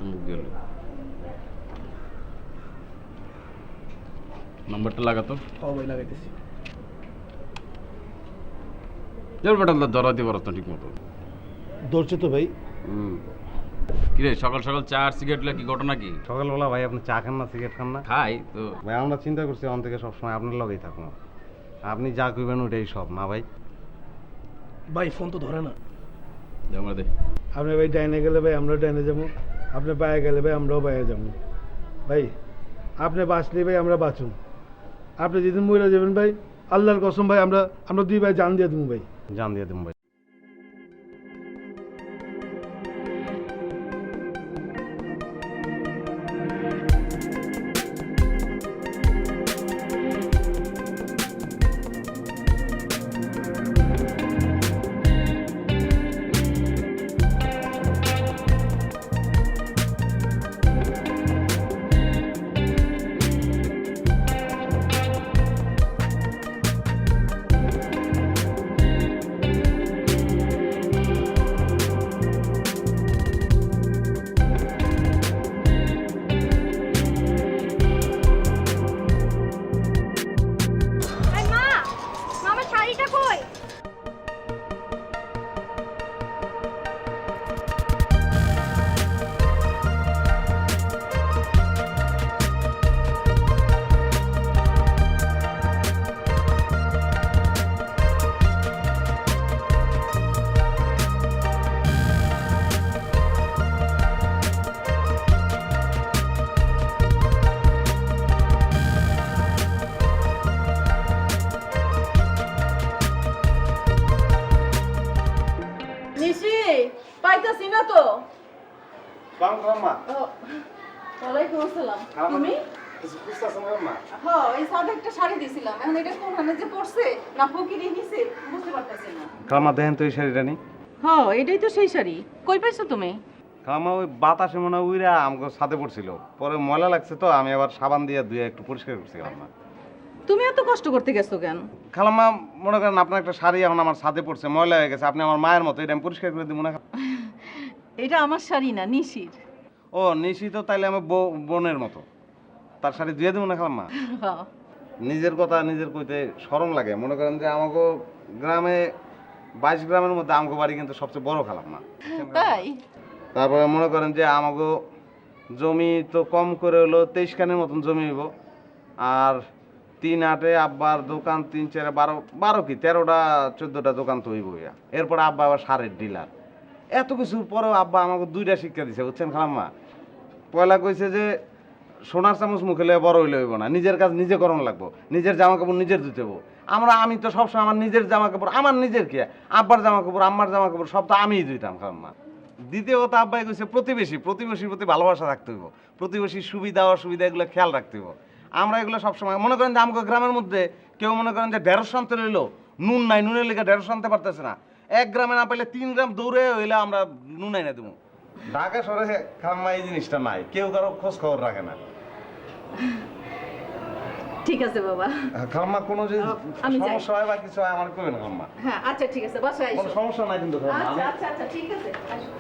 চুমুক গেল। নাম্বারটা লাগাতো। ভাই লাগাইতেছি। জোর বেটা ধরা দিয়ে পারত ঠিক মতো। ধরছে তো ভাই। কিরে সকাল সকাল চা আর সিগারেট কি ঘটনা কি? সকালবেলা ভাই আপনি চা খান না, সিগারেট খান না? খাই তো ভাই আমরা চিন্তা করছি অন থেকে সবসময় আপনার লগেই থাকবো, আপনি যা কইবেন ওইটাই সব না ভাই। ভাই ফোন তো ধরে না। আমরা দে আপনি ভাই ডাইনে গেলে ভাই আমরা ডাইনে যাবো, আপনি বায়ে গেলে ভাই আমরাও বায়ে যাবো। ভাই আপনি বাঁচলে ভাই আমরা বাঁচুন, আপনি যেদিন মরে যাবেন ভাই আল্লাহর কসম ভাই আমরা দুই ভাই জান দিয়ে দেবো ভাই। জান দিয়ে দেবো ভাই। পাইতাছি না তো। মা ওয়ালাইকুম আসসালাম। তুমি? হ্যাঁ, এই সাদা একটা শাড়ি দিছিলাম, এখন এটা কোনখানে যে পড়ছে না ফকিরি নিছে বুঝতে পারতাছি না। খালাম্মা দেখেন তো এই শাড়িটা নি। হ্যাঁ, এটাই তো সেই শাড়ি। কই পাইছো তুমি? খালাম্মা ওই বাতাসে মনে হয় উইরা আমাকে ছাদে পড়ছিল, পরে ময়লা লাগছে তো আমি আবার সাবান দিয়ে ধুয়ে একটু পরিষ্কার করছি। খালাম্মা তুমি এত কষ্ট করতে গেছো কেন? খালাম্মা মনে করেন আপনার একটা শাড়ি এখন আমার ছাদে পড়ছে, ময়লা হয়ে গেছে, আপনি আমার মায়ের মতো, এটা আমি পরিষ্কার করে দিব না? এটা আমার শাড়ি না, নিশির। ও নিশি তো তাইলে আমার বোনের মতো, তার শাড়ি ধুয়ে দেবো না খালাম্মা? হ্যাঁ। নিজের কথা নিজের কইতে শরম লাগে। মনে করেন যে আমাকে গ্রামে 22 গ্রামের মধ্যে আমাকে বাড়ি কিন্তু সবচেয়ে বড় খালাম্মা। তাই? তারপরে মনে করেন যে আমাকে জমি তো কম করে হলো 23 খানের মতন জমি হইব, আর 3-8 আব্বার দোকান, 3-4-12 কি 13টা 14টা দোকান তো হইব। এরপর আব্বা আবার সারের ডিলার। এত কিছুর পরেও আব্বা আমাকে 2টা শিক্ষা দিছে, বুঝছেন খালাম্মা? পয়লা কইছে যে সোনার চামচ মুখে লয়ে বড় হইলে হইব না, নিজের কাজ নিজে করণ লাগবো, নিজের জামা কাপড় নিজের ধুতে হবো। আমি তো সবসময় আমার নিজের জামা কাপড়, আমার নিজের কি, আব্বার জামা কাপড় আম্মার জামা কাপড় সব তো আমিই ধুইতাম খালাম্মা। দ্বিতীয় কথা আব্বাই কইছে প্রতিবেশীর প্রতি ভালোবাসা রাখতে হইব, প্রতিবেশীর সুবিধা অসুবিধা এগুলো খেয়াল রাখতে হইব। আমরা এগুলো সবসময় মনে করেন যে আমাকে গ্রামের মধ্যে কেউ মনে করেন যে 150 আনতে লইলো, নুন নাই, নুনের লেগে 150 আনতে পারতেছে না, 1 গ্রামে না পাইলে 3 গ্রাম দৌড়ে হইলে আমরা নুন আইনা দেবো। ঢাকা শহরে খালাম্মা এই জিনিসটা নাই, কেউ কারো খোঁজ খবর রাখে না। ঠিক আছে বাবা। খালাম্মা কোনো যদি আমি যাই। সমস্যা হয় বা কিছু হয় আমার কইবেন খালাম্মা। হ্যাঁ আচ্ছা ঠিক আছে, বাসায় কোনো আইসো। সমস্যা নাই কিন্তু খালাম্মা। আচ্ছা ঠিক আছে, আসো।